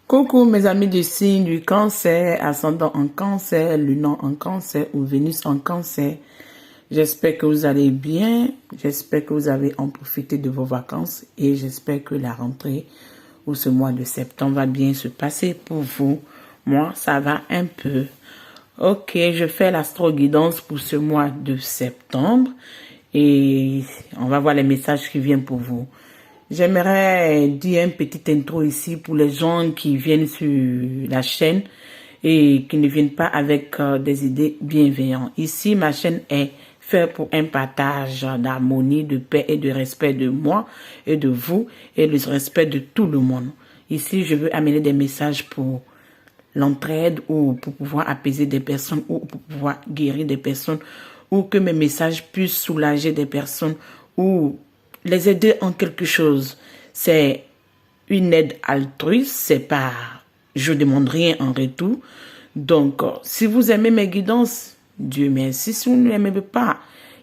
Coucou mes amis du signe du cancer, ascendant en cancer, lunan en cancer ou Vénus en cancer. J'espère que vous allez bien, j'espère que vous avez en profité de vos vacances et j'espère que la rentrée ou ce mois de septembre va bien se passer pour vous. Moi, ça va un peu. Ok, je fais l'astro-guidance pour ce mois de septembre et on va voir les messages qui viennent pour vous. J'aimerais dire un petit intro ici pour les gens qui viennent sur la chaîne et qui ne viennent pas avec des idées bienveillantes. Ici, ma chaîne est faite pour un partage d'harmonie, de paix et de respect de moi et de vous et le respect de tout le monde. Ici, je veux amener des messages pour l'entraide ou pour pouvoir apaiser des personnes ou pour pouvoir guérir des personnes ou que mes messages puissent soulager des personnes ou les aider en quelque chose. C'est une aide altruiste, c'est pas, je demande rien en retour. Donc, si vous aimez mes guidances, Dieu merci. Si vous ne m'aimez pas,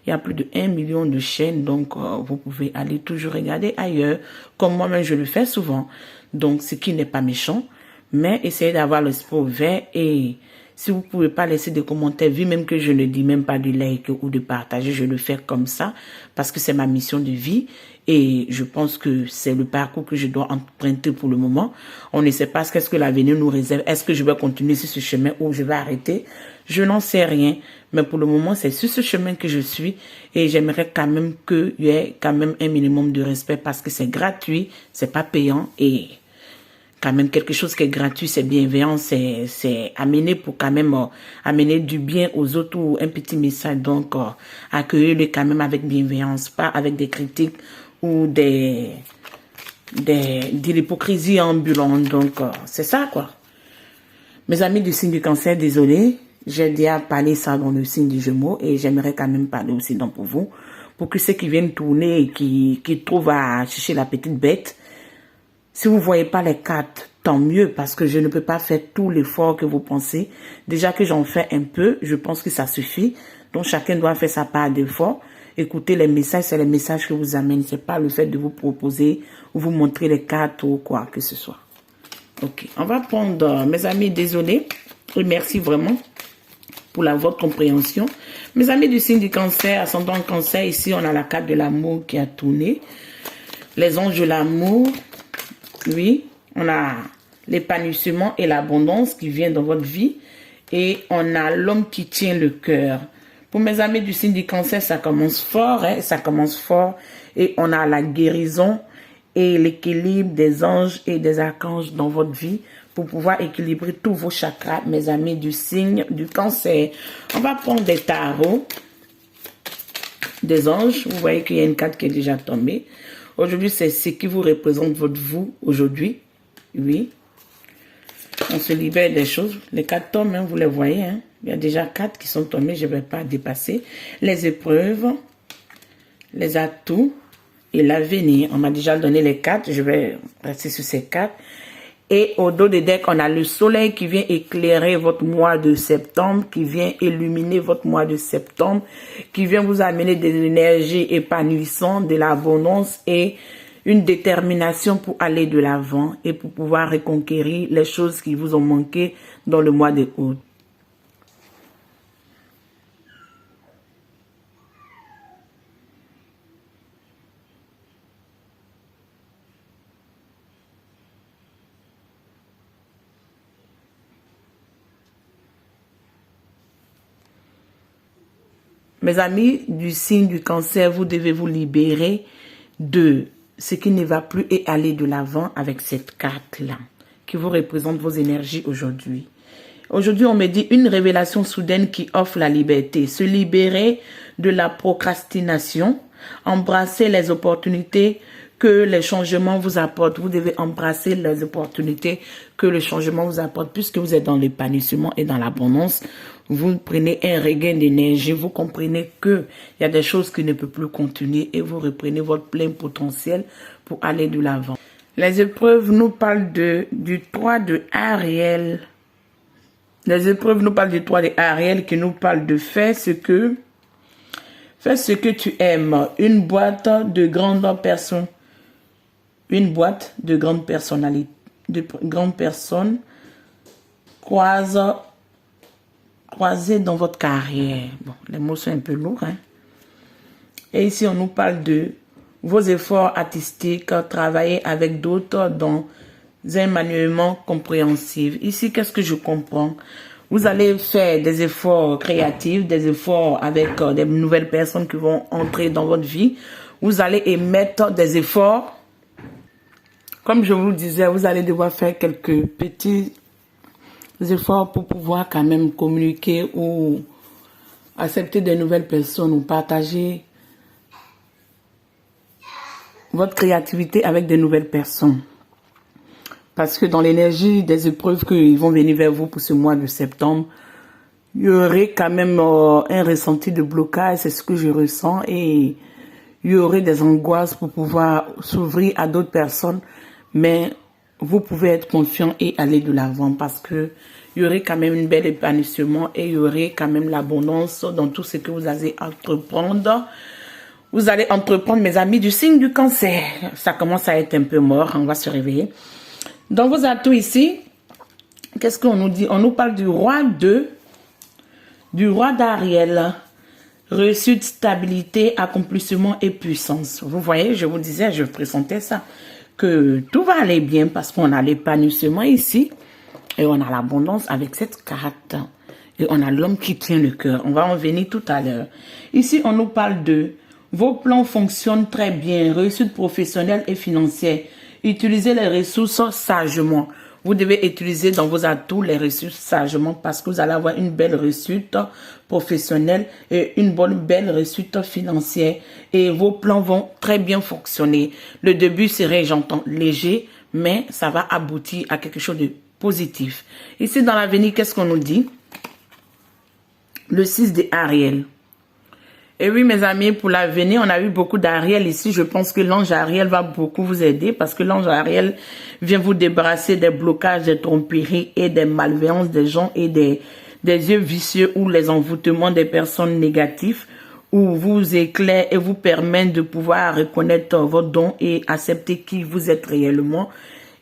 il y a plus de 1 million de chaînes, donc vous pouvez aller toujours regarder ailleurs, comme moi-même je le fais souvent. Donc, ce qui n'est pas méchant, mais essayez d'avoir l'esprit ouvert et si vous ne pouvez pas laisser des commentaires, vu même que je ne dis même pas de like ou de partager, je le fais comme ça parce que c'est ma mission de vie et je pense que c'est le parcours que je dois emprunter pour le moment. On ne sait pas ce que l'avenir nous réserve. Est-ce que je vais continuer sur ce chemin ou je vais arrêter? Je n'en sais rien, mais pour le moment, c'est sur ce chemin que je suis et j'aimerais quand même qu'il y ait quand même un minimum de respect parce que c'est gratuit, c'est pas payant et quand même quelque chose qui est gratuit, c'est bienveillant, c'est amener pour quand même amener du bien aux autres ou un petit message. Donc, accueillez-le quand même avec bienveillance, pas avec des critiques ou de l'hypocrisie ambulante. Donc, c'est ça, quoi. Mes amis du signe du cancer, désolé, j'ai déjà parlé ça dans le signe du Gémeaux et j'aimerais quand même parler aussi dans pour vous, pour que ceux qui viennent tourner et qui trouvent à chercher la petite bête, si vous ne voyez pas les cartes, tant mieux, parce que je ne peux pas faire tout l'effort que vous pensez. Déjà que j'en fais un peu, je pense que ça suffit. Donc, chacun doit faire sa part d'effort. Écoutez les messages, c'est les messages que vous amènent. Ce n'est pas le fait de vous proposer ou vous montrer les cartes ou quoi que ce soit. Ok, on va prendre, mes amis, désolé, et merci vraiment pour votre compréhension. Mes amis du signe du cancer, ascendant cancer, ici, on a la carte de l'amour qui a tourné. Les anges de l'amour. Oui, on a l'épanouissement et l'abondance qui vient dans votre vie. Et on a l'homme qui tient le cœur. Pour mes amis du signe du cancer, ça commence fort. Ça commence fort. Et on a la guérison et l'équilibre des anges et des archanges dans votre vie pour pouvoir équilibrer tous vos chakras, mes amis du signe du cancer. On va prendre des tarots, des anges. Vous voyez qu'il y a une carte qui est déjà tombée. Aujourd'hui, c'est ce qui vous représente votre vous aujourd'hui. Oui. On se libère des choses. Les 4 tomes, hein, vous les voyez. Hein. Il y a déjà 4 qui sont tombés. Je ne vais pas dépasser. Les épreuves, les atouts et l'avenir. On m'a déjà donné les 4. Je vais rester sur ces 4. Et au dos des decks, on a le soleil qui vient éclairer votre mois de septembre, qui vient illuminer votre mois de septembre, qui vient vous amener des énergies épanouissantes, de l'abondance et une détermination pour aller de l'avant et pour pouvoir reconquérir les choses qui vous ont manqué dans le mois de août. Mes amis du signe du cancer, vous devez vous libérer de ce qui ne va plus et aller de l'avant avec cette carte-là, qui vous représente vos énergies aujourd'hui. Aujourd'hui, on me dit une révélation soudaine qui offre la liberté. Se libérer de la procrastination, embrasser les opportunités que les changements vous apportent. Vous devez embrasser les opportunités que le changement vous apporte. Puisque vous êtes dans l'épanouissement et dans l'abondance, vous prenez un regain d'énergie. Vous comprenez qu'il y a des choses qui ne peuvent plus continuer et vous reprenez votre plein potentiel pour aller de l'avant. Les épreuves nous parlent du 3 de Ariel. Les épreuves nous parlent du 3 de Ariel qui nous parle de faire ce que tu aimes. Une boîte de grandes personnes. Une boîte de grandes personnalités. de grandes personnes croisées dans votre carrière. Bon, les mots sont un peu lourds, hein. Et ici, on nous parle de vos efforts artistiques, travailler avec d'autres dans un manuellement compréhensif. Ici, qu'est-ce que je comprends? Vous allez faire des efforts créatifs, des efforts avec des nouvelles personnes qui vont entrer dans votre vie. Vous allez émettre des efforts. Comme je vous le disais, vous allez devoir faire quelques petits efforts pour pouvoir quand même communiquer ou accepter de nouvelles personnes ou partager votre créativité avec de nouvelles personnes. Parce que dans l'énergie des épreuves qui vont venir vers vous pour ce mois de septembre, il y aurait quand même un ressenti de blocage, c'est ce que je ressens, et il y aurait des angoisses pour pouvoir s'ouvrir à d'autres personnes, mais vous pouvez être confiant et aller de l'avant parce que il y aurait quand même une belle épanouissement et il y aurait quand même l'abondance dans tout ce que vous allez entreprendre. Vous allez entreprendre, mes amis, du signe du cancer. Ça commence à être un peu mort, on va se réveiller. Dans vos atouts ici, qu'est-ce qu'on nous dit? On nous parle du roi d'Ariel. Réussite, stabilité, accomplissement et puissance. Vous voyez, je vous disais, je présentais ça, que tout va aller bien parce qu'on a l'épanouissement ici et on a l'abondance avec cette carte. Et on a l'homme qui tient le cœur. On va en venir tout à l'heure. Ici, on nous parle de vos plans fonctionnent très bien, réussite professionnelle et financière. Utilisez les ressources sagement. Vous devez utiliser dans vos atouts les ressources sagement parce que vous allez avoir une belle réussite professionnelle et une belle réussite financière. Et vos plans vont très bien fonctionner. Le début serait, j'entends, léger, mais ça va aboutir à quelque chose de positif. Ici, dans l'avenir, qu'est-ce qu'on nous dit? Le 6 de Ariel. Et oui, mes amis, pour l'avenir, on a eu beaucoup d'Ariel ici. Je pense que l'ange Ariel va beaucoup vous aider parce que l'ange Ariel vient vous débarrasser des blocages, des tromperies et des malveillances des gens et des yeux vicieux ou les envoûtements des personnes négatives où vous éclaire et vous permet de pouvoir reconnaître vos dons et accepter qui vous êtes réellement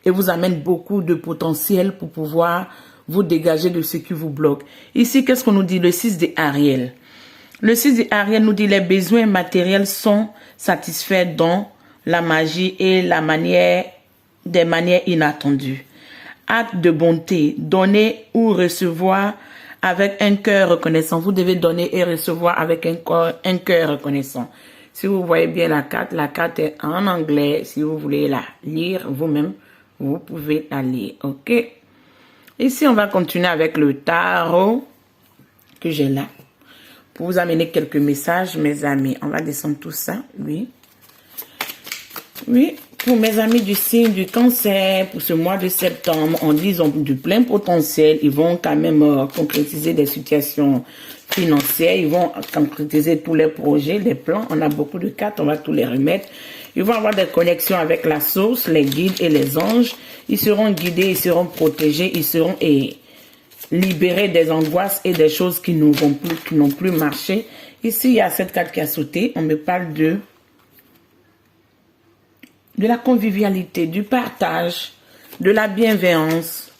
et vous amène beaucoup de potentiel pour pouvoir vous dégager de ce qui vous bloque. Ici, qu'est-ce qu'on nous dit? Le 6 de Ariel. Le 6 de Ariel nous dit les besoins matériels sont satisfaits dans la magie et des manières inattendues. Acte de bonté, donner ou recevoir avec un cœur reconnaissant. Vous devez donner et recevoir avec un cœur reconnaissant. Si vous voyez bien la carte est en anglais. Si vous voulez la lire vous-même, vous pouvez la lire. Ok? Ici, on va continuer avec le tarot que j'ai là. Pour vous amener quelques messages, mes amis. On va descendre tout ça, oui. Oui, pour mes amis du signe du cancer, pour ce mois de septembre, on dit qu'ils ont du plein potentiel. Ils vont quand même concrétiser des situations financières. Ils vont concrétiser tous les projets, les plans. On a beaucoup de cartes, on va tous les remettre. Ils vont avoir des connexions avec la source, les guides et les anges. Ils seront guidés, ils seront protégés, ils seront libérer des angoisses et des choses qui n'ont plus marché. Ici, il y a cette carte qui a sauté. On me parle de la convivialité, du partage, de la bienveillance,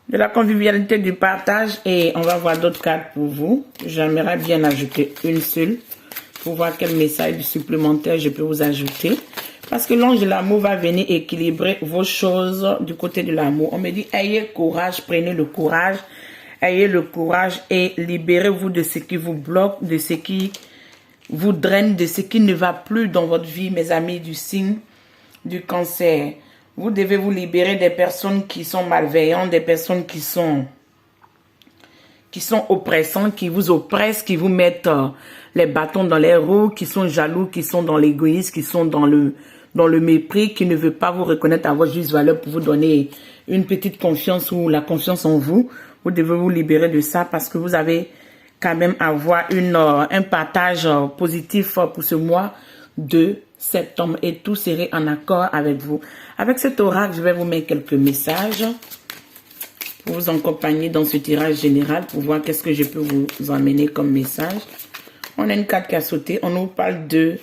de la convivialité, du partage. Et on va voir d'autres cartes pour vous. J'aimerais bien ajouter une seule pour voir quel message supplémentaire je peux vous ajouter. Parce que l'ange de l'amour va venir équilibrer vos choses du côté de l'amour. On me dit, ayez courage, prenez le courage. Ayez le courage et libérez-vous de ce qui vous bloque, de ce qui vous draine, de ce qui ne va plus dans votre vie, mes amis du signe du cancer. Vous devez vous libérer des personnes qui sont malveillantes, des personnes qui sont oppressantes, qui vous oppressent, qui vous mettent les bâtons dans les roues, qui sont jaloux, qui sont dans l'égoïsme, qui sont dans le mépris, qui ne veut pas vous reconnaître à votre juste valeur pour vous donner une petite confiance ou la confiance en vous. Vous devez vous libérer de ça parce que vous avez quand même avoir un partage positif pour ce mois de septembre et tout serait en accord avec vous. Avec cet oracle, je vais vous mettre quelques messages pour vous accompagner dans ce tirage général pour voir qu'est-ce que je peux vous emmener comme message. On a une carte qui a sauté. On nous parle de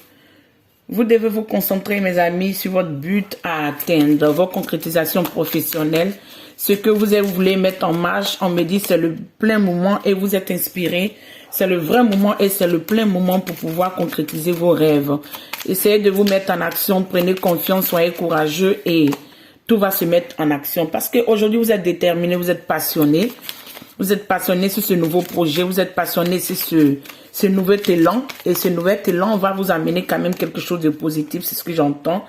Vous devez vous concentrer, mes amis, sur votre but à atteindre, votre concrétisation professionnelle. Ce que vous voulez mettre en marche, on me dit c'est le plein moment et vous êtes inspiré. C'est le vrai moment et c'est le plein moment pour pouvoir concrétiser vos rêves. Essayez de vous mettre en action, prenez confiance, soyez courageux et tout va se mettre en action. Parce qu'aujourd'hui, vous êtes déterminé, vous êtes passionné. Vous êtes passionné sur ce nouveau projet, vous êtes passionné sur ce nouvel élan. Et ce nouvel élan va vous amener quand même quelque chose de positif, c'est ce que j'entends.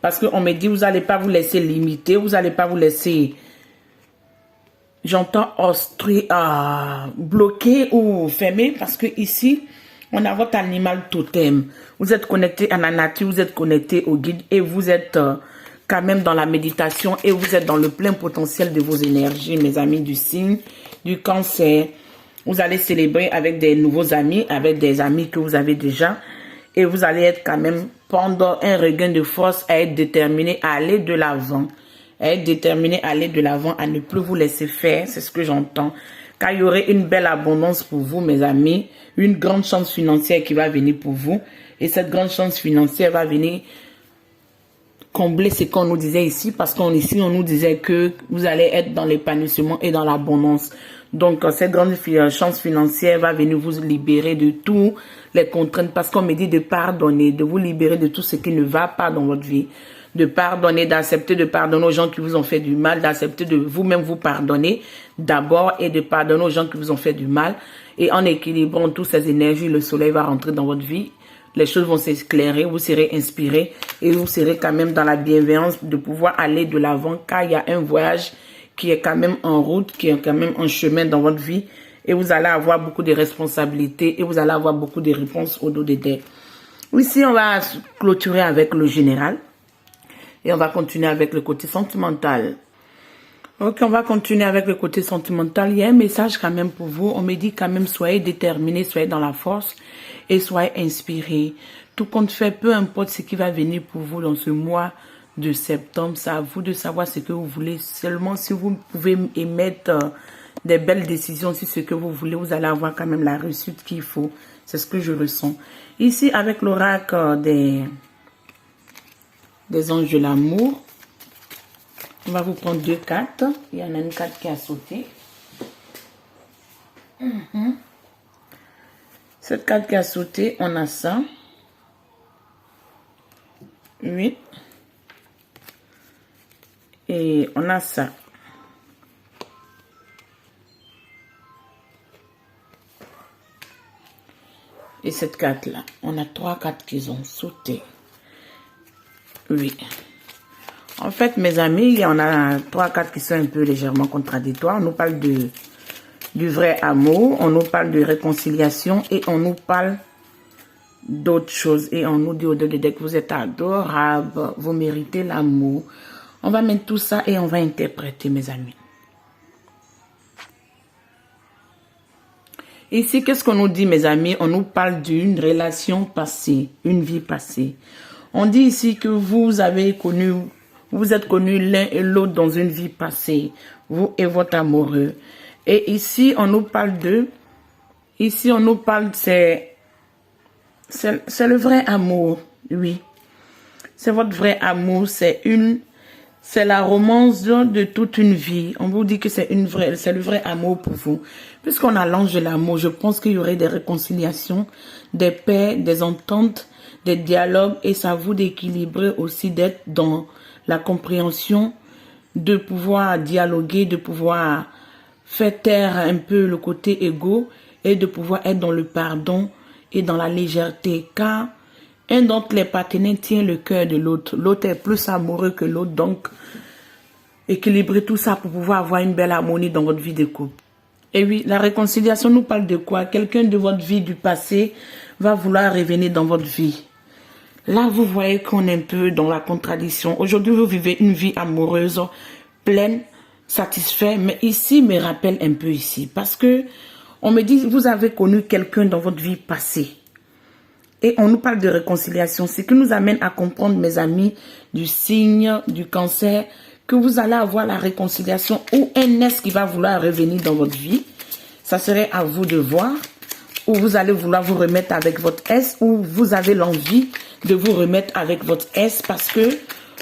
Parce qu'on me dit, vous n'allez pas vous laisser limiter, vous n'allez pas vous laisser, j'entends, bloquer ou fermer. Parce que ici, on a votre animal totem. Vous êtes connecté à la nature, vous êtes connecté au guide et vous êtes quand même dans la méditation et vous êtes dans le plein potentiel de vos énergies, mes amis du signe du cancer. Vous allez célébrer avec des nouveaux amis, avec des amis que vous avez déjà. Et vous allez être quand même pendant un regain de force à être déterminé à aller de l'avant. À être déterminé à aller de l'avant, à ne plus vous laisser faire. C'est ce que j'entends. Car il y aurait une belle abondance pour vous, mes amis. Une grande chance financière qui va venir pour vous. Et cette grande chance financière va venir combler ce qu'on nous disait ici, parce qu'ici on nous disait que vous allez être dans l'épanouissement et dans l'abondance. Donc cette grande chance financière va venir vous libérer de toutes les contraintes, parce qu'on me dit de pardonner, de vous libérer de tout ce qui ne va pas dans votre vie, de pardonner, d'accepter de pardonner aux gens qui vous ont fait du mal, d'accepter de vous-même vous pardonner d'abord et de pardonner aux gens qui vous ont fait du mal. Et en équilibrant toutes ces énergies, le soleil va rentrer dans votre vie. Les choses vont s'éclairer, vous serez inspiré et vous serez quand même dans la bienveillance de pouvoir aller de l'avant, car il y a un voyage qui est quand même en route, qui est quand même en chemin dans votre vie et vous allez avoir beaucoup de responsabilités et vous allez avoir beaucoup de réponses au dos des dettes. Ici, on va clôturer avec le général et on va continuer avec le côté sentimental. Ok, on va continuer avec le côté sentimental. Il y a un message quand même pour vous. On me dit quand même, soyez déterminés, soyez dans la force et soyez inspirés. Tout compte fait, peu importe ce qui va venir pour vous dans ce mois de septembre, c'est à vous de savoir ce que vous voulez. Seulement si vous pouvez émettre des belles décisions sur ce que vous voulez, vous allez avoir quand même la réussite qu'il faut. C'est ce que je ressens. Ici, avec l'oracle des anges de l'amour, on va vous prendre 2 cartes. Il y en a une carte qui a sauté. Cette carte qui a sauté, on a ça. 8. Et on a ça. Et cette carte-là, on a 3 cartes qui ont sauté. 8. En fait, mes amis, on a 3 cartes qui sont un peu légèrement contradictoires. On nous parle du vrai amour, on nous parle de réconciliation et on nous parle d'autres choses. Et on nous dit au-delà de que vous êtes adorable, vous méritez l'amour. On va mettre tout ça et on va interpréter, mes amis. Ici, qu'est-ce qu'on nous dit, mes amis? On nous parle d'une relation passée, une vie passée. On dit ici que vous êtes connus l'un et l'autre dans une vie passée, vous et votre amoureux. Et ici, on nous parle c'est le vrai amour, oui. C'est votre vrai amour, c'est la romance de toute une vie. On vous dit que c'est le vrai amour pour vous. Puisqu'on a l'ange de l'amour, je pense qu'il y aurait des réconciliations, des paix, des ententes, des dialogues, et c'est à vous d'équilibrer aussi, d'être dans la compréhension, de pouvoir dialoguer, de pouvoir faire taire un peu le côté égo et de pouvoir être dans le pardon et dans la légèreté, car un d'entre les partenaires tient le cœur de l'autre. L'autre est plus amoureux que l'autre, donc équilibrez tout ça pour pouvoir avoir une belle harmonie dans votre vie de couple. Et oui, la réconciliation nous parle de quoi? Quelqu'un de votre vie du passé va vouloir revenir dans votre vie. Là, vous voyez qu'on est un peu dans la contradiction. Aujourd'hui, vous vivez une vie amoureuse, pleine, satisfaite. Mais ici, me rappelle un peu ici. Parce que on me dit, vous avez connu quelqu'un dans votre vie passée. Et on nous parle de réconciliation. Ce qui nous amène à comprendre, mes amis, du signe, du cancer, que vous allez avoir la réconciliation ou un est qui va vouloir revenir dans votre vie. Ça serait à vous de voir. Ou vous allez vouloir vous remettre avec votre est, ou vous avez l'envie de vous remettre avec votre S parce que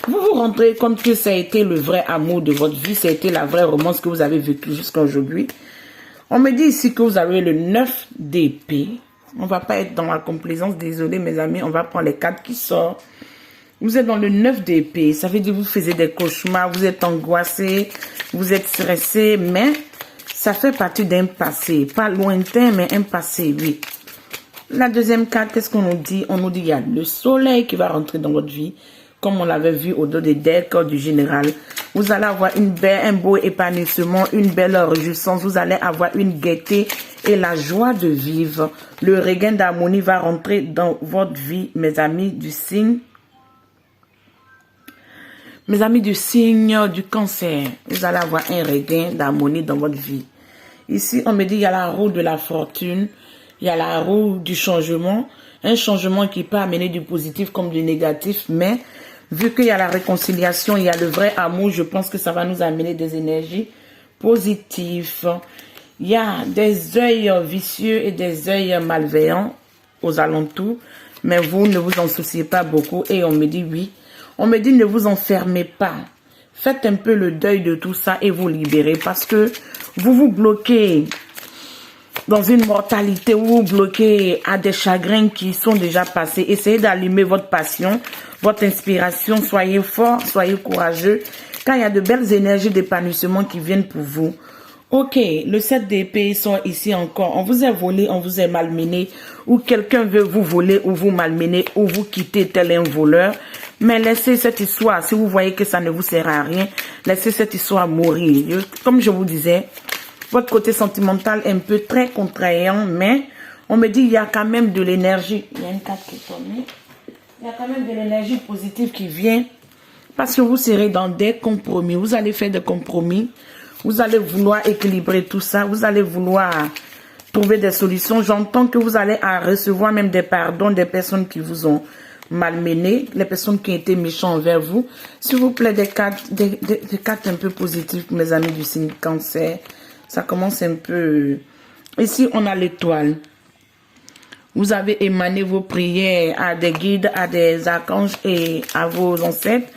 vous vous rendrez compte que ça a été le vrai amour de votre vie, ça a été la vraie romance que vous avez vécue jusqu'à aujourd'hui. On me dit ici que vous avez le 9 d'épée. On va pas être dans la complaisance, désolé mes amis, on va prendre les 4 qui sortent. Vous êtes dans le 9 d'épée, ça veut dire que vous faisiez des cauchemars, vous êtes angoissé, vous êtes stressé, mais ça fait partie d'un passé, pas lointain, mais un passé, oui. La deuxième carte, qu'est-ce qu'on nous dit? On nous dit qu'il y a le soleil qui va rentrer dans votre vie, comme on l'avait vu au dos des decks du général. Vous allez avoir un beau épanouissement, une belle réjouissance, vous allez avoir une gaieté et la joie de vivre. Le regain d'harmonie va rentrer dans votre vie, mes amis du signe. Mes amis du signe du cancer, vous allez avoir un regain d'harmonie dans votre vie. Ici, on me dit qu'il y a la roue de la fortune, il y a la roue du changement, un changement qui peut amener du positif comme du négatif, mais vu qu'il y a la réconciliation, il y a le vrai amour, je pense que ça va nous amener des énergies positives. Il y a des œils vicieux et des œils malveillants aux alentours, mais vous ne vous en souciez pas beaucoup et on me dit oui. On me dit ne vous enfermez pas. Faites un peu le deuil de tout ça et vous libérez parce que vous vous bloquez dans une mortalité, vous vous bloquez à des chagrins qui sont déjà passés. Essayez d'allumer votre passion, votre inspiration. Soyez fort, soyez courageux. Car il y a de belles énergies d'épanouissement qui viennent pour vous. Ok, le 7 d'épée sont ici encore. On vous a volé, on vous a malmené. Ou quelqu'un veut vous voler ou vous malmener ou vous quitter tel un voleur. Mais laissez cette histoire, si vous voyez que ça ne vous sert à rien, laissez cette histoire mourir. Comme je vous disais, votre côté sentimental est un peu très contraignant, mais on me dit qu'il y a quand même de l'énergie. Il y a une carte qui est tombée. Il y a quand même de l'énergie positive qui vient parce que vous serez dans des compromis. Vous allez faire des compromis. Vous allez vouloir équilibrer tout ça. Vous allez vouloir trouver des solutions. J'entends que vous allez recevoir même des pardons des personnes qui vous ont malmené, les personnes qui ont été méchantes envers vous. S'il vous plaît, des cartes un peu positives pour mes amis du signe cancer. Ça commence un peu... Ici, on a l'étoile. Vous avez émané vos prières à des guides, à des archanges et à vos ancêtres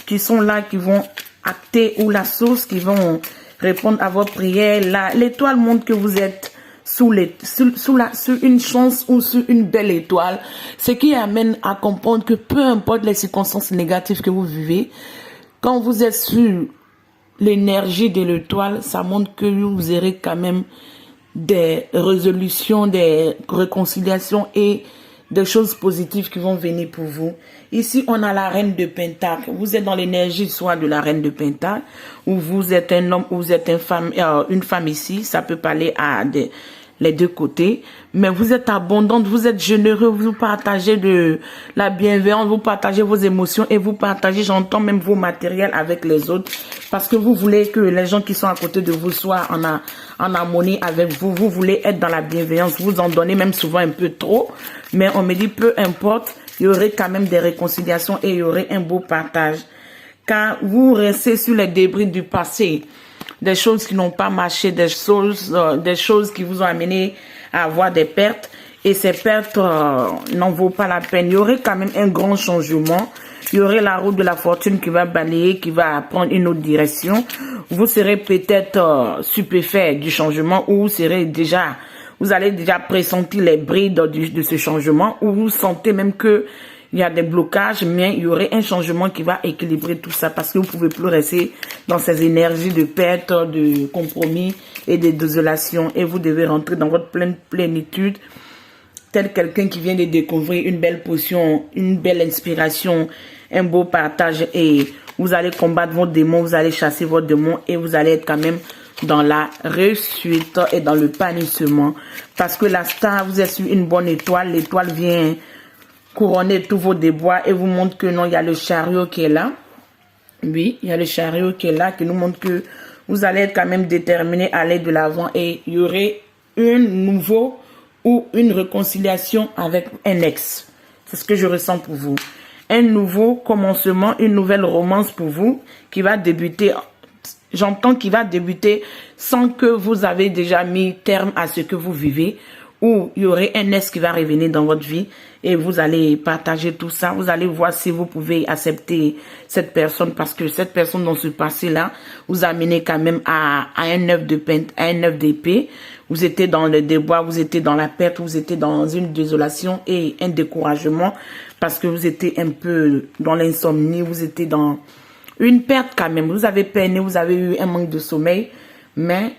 qui sont là, qui vont acter ou la source, qui vont répondre à votre prière. L'étoile montre que vous êtes sous une chance ou sur une belle étoile, ce qui amène à comprendre que peu importe les circonstances négatives que vous vivez, quand vous êtes sur l'énergie de l'étoile, ça montre que vous aurez quand même des résolutions, des réconciliations et des choses positives qui vont venir pour vous. Ici, on a la reine de Pentacle. Vous êtes dans l'énergie soit de la reine de Pentacle, ou vous êtes un homme, ou vous êtes une femme ici. Ça peut parler à les deux côtés. Mais vous êtes abondante, vous êtes généreux, vous partagez de la bienveillance, vous partagez vos émotions et vous partagez, j'entends même vos matériels avec les autres. Parce que vous voulez que les gens qui sont à côté de vous soient en harmonie avec vous. Vous voulez être dans la bienveillance, vous en donnez même souvent un peu trop. Mais on me dit, peu importe, il y aurait quand même des réconciliations et il y aurait un beau partage. Car vous restez sur les débris du passé, des choses qui n'ont pas marché, des choses qui vous ont amené à avoir des pertes. Et ces pertes n'en vaut pas la peine. Il y aurait quand même un grand changement. Il y aurait la roue de la fortune qui va balayer, qui va prendre une autre direction. Vous serez peut-être stupéfait du changement ou vous allez déjà pressentir les brides de ce changement ou vous sentez même que il y a des blocages, mais il y aurait un changement qui va équilibrer tout ça parce que vous ne pouvez plus rester dans ces énergies de perte, de compromis et de désolation et vous devez rentrer dans votre pleine plénitude tel quelqu'un qui vient de découvrir une belle potion, une belle inspiration, un beau partage et vous allez combattre vos démons, vous allez chasser vos démons et vous allez être quand même dans la réussite et dans le panissement parce que la star, vous êtes sur une bonne étoile, l'étoile vient couronner tous vos déboires et vous montre que non, il y a le chariot qui est là. Oui, il y a le chariot qui est là, qui nous montre que vous allez être quand même déterminé à aller de l'avant et il y aurait un nouveau ou une réconciliation avec un ex. C'est ce que je ressens pour vous. Un nouveau commencement, une nouvelle romance pour vous qui va débuter. J'entends qu'il va débuter sans que vous avez déjà mis terme à ce que vous vivez ou il y aurait un ex qui va revenir dans votre vie et vous allez partager tout ça. Vous allez voir si vous pouvez accepter cette personne parce que cette personne dans ce passé-là vous a mené quand même à un œuf de à un œuf d'épée. Vous étiez dans le débois, vous étiez dans la perte, vous étiez dans une désolation et un découragement parce que vous étiez un peu dans l'insomnie, vous étiez dans une perte quand même. Vous avez peiné, vous avez eu un manque de sommeil, mais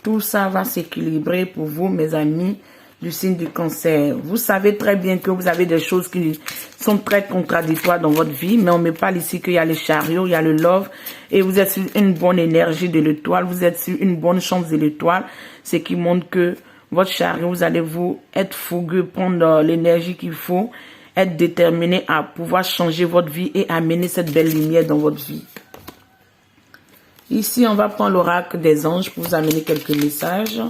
tout ça va s'équilibrer pour vous, mes amis du signe du cancer. Vous savez très bien que vous avez des choses qui sont très contradictoires dans votre vie, mais on me parle ici qu'il y a le chariot, il y a le love, et vous êtes sur une bonne énergie de l'étoile, vous êtes sur une bonne chance de l'étoile, ce qui montre que votre chariot, vous allez vous être fougueux, prendre l'énergie qu'il faut, être déterminé à pouvoir changer votre vie et amener cette belle lumière dans votre vie. Ici, on va prendre l'oracle des anges pour vous amener quelques messages.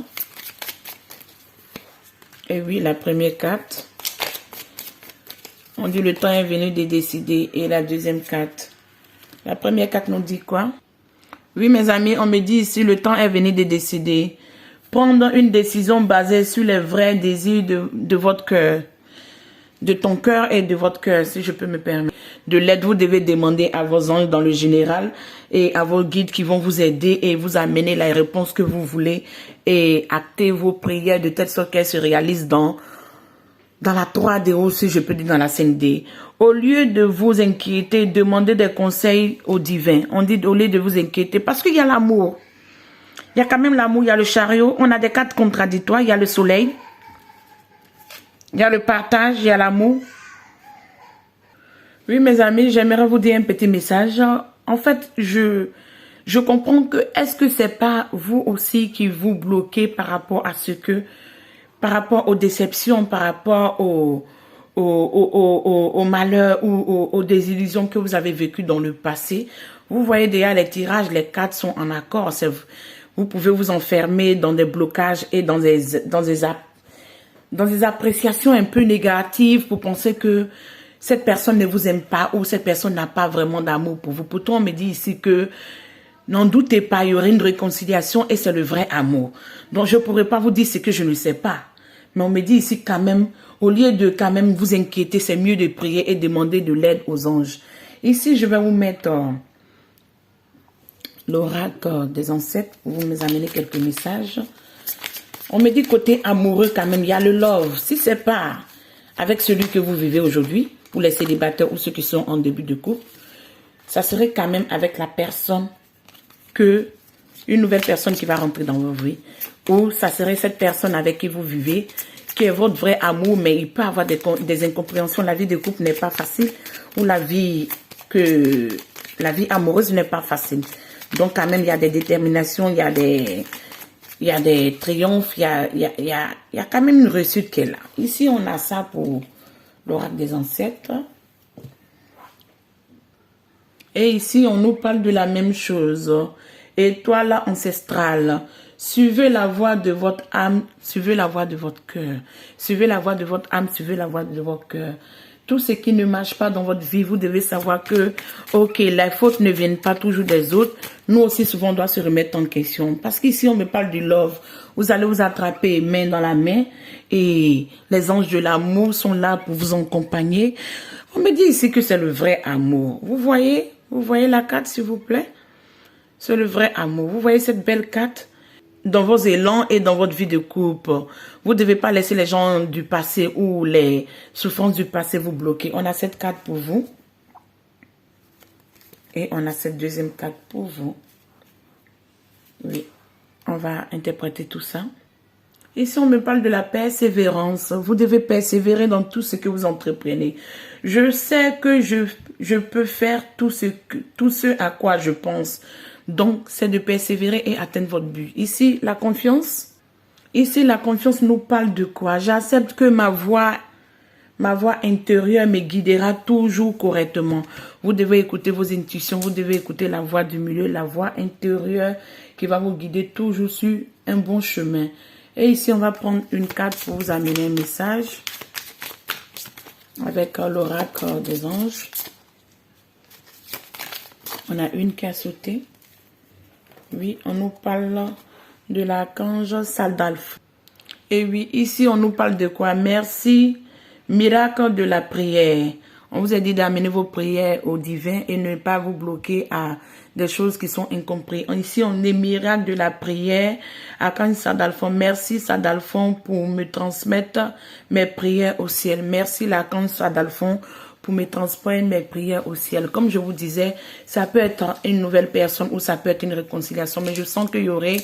Et oui, la première carte. On dit le temps est venu de décider. Et la deuxième carte. La première carte nous dit quoi? Oui, mes amis, on me dit ici, le temps est venu de décider. Prendre une décision basée sur les vrais désirs de votre cœur. De ton cœur et de votre cœur, si je peux me permettre. De l'aide, vous devez demander à vos anges dans le général et à vos guides qui vont vous aider et vous amener la réponse que vous voulez et acter vos prières de telle sorte qu'elles se réalisent dans la 3D ou si je peux dire dans la 5D. Au lieu de vous inquiéter, demandez des conseils au divin. On dit au lieu de vous inquiéter parce qu'il y a l'amour. Il y a quand même l'amour, il y a le chariot, on a des cartes contradictoires, il y a le soleil. Il y a le partage, il y a l'amour. Oui, mes amis, j'aimerais vous dire un petit message. En fait, je comprends que, est-ce que c'est pas vous aussi qui vous bloquez par rapport à par rapport aux déceptions, par rapport au malheur ou aux désillusions que vous avez vécues dans le passé. Vous voyez déjà les tirages, les cartes sont en accord. Vous pouvez vous enfermer dans des blocages et dans des appréciations un peu négatives pour penser que cette personne ne vous aime pas ou cette personne n'a pas vraiment d'amour pour vous. Pourtant, on me dit ici que n'en doutez pas, il y aurait une réconciliation et c'est le vrai amour. Donc, je ne pourrais pas vous dire ce que je ne sais pas. Mais on me dit ici quand même, au lieu de quand même vous inquiéter, c'est mieux de prier et demander de l'aide aux anges. Ici, je vais vous mettre l'oracle des ancêtres pour vous amener quelques messages. On me dit côté amoureux quand même, il y a le love. Si c'est pas avec celui que vous vivez aujourd'hui, pour les célibataires ou ceux qui sont en début de couple, ça serait quand même avec la personne une nouvelle personne qui va rentrer dans vos vies. Ou ça serait cette personne avec qui vous vivez, qui est votre vrai amour, mais il peut avoir des incompréhensions. La vie de couple n'est pas facile, ou la vie amoureuse n'est pas facile. Donc quand même, il y a des déterminations, il y a des triomphes, il y a quand même une réussite qui est là. Ici, on a ça pour l'oracle des ancêtres. Et ici, on nous parle de la même chose. Étoile ancestrale. Suivez la voie de votre âme, suivez la voie de votre cœur. Suivez la voie de votre âme, suivez la voie de votre cœur. Tout ce qui ne marche pas dans votre vie, vous devez savoir que, ok, les fautes ne viennent pas toujours des autres. Nous aussi, souvent, on doit se remettre en question. Parce qu'ici, on me parle du love. Vous allez vous attraper main dans la main et les anges de l'amour sont là pour vous accompagner. On me dit ici que c'est le vrai amour. Vous voyez la carte, s'il vous plaît? C'est le vrai amour. Vous voyez cette belle carte? Dans vos élans et dans votre vie de couple, vous ne devez pas laisser les gens du passé ou les souffrances du passé vous bloquer. On a cette carte pour vous. Et on a cette deuxième carte pour vous. Oui, on va interpréter tout ça. Ici, on me parle de la persévérance. Vous devez persévérer dans tout ce que vous entreprenez. Je sais que je peux faire tout ce à quoi je pense. Donc, c'est de persévérer et atteindre votre but. Ici, la confiance. Ici, la confiance nous parle de quoi? J'accepte que ma voix intérieure me guidera toujours correctement. Vous devez écouter vos intuitions. Vous devez écouter la voix du milieu, la voix intérieure qui va vous guider toujours sur un bon chemin. Et ici, on va prendre une carte pour vous amener un message avec l'oracle des anges. On a une qui a sauté. Oui, on nous parle de l'archange Saldalf. Et oui, ici, on nous parle de quoi? Merci Miracle de la prière. On vous a dit d'amener vos prières au divin et ne pas vous bloquer à des choses qui sont incomprises. Ici, on est miracle de la prière. Archange Sandalphon, merci Sandalphon pour me transmettre mes prières au ciel. Merci l'archange Sandalphon pour me transmettre mes prières au ciel. Comme je vous disais, ça peut être une nouvelle personne ou ça peut être une réconciliation, mais je sens qu'il y aurait,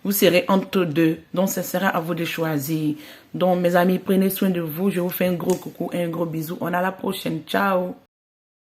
vous serez entre deux. Donc, ce sera à vous de choisir. Donc, mes amis, prenez soin de vous. Je vous fais un gros coucou, un gros bisou. On à la prochaine. Ciao.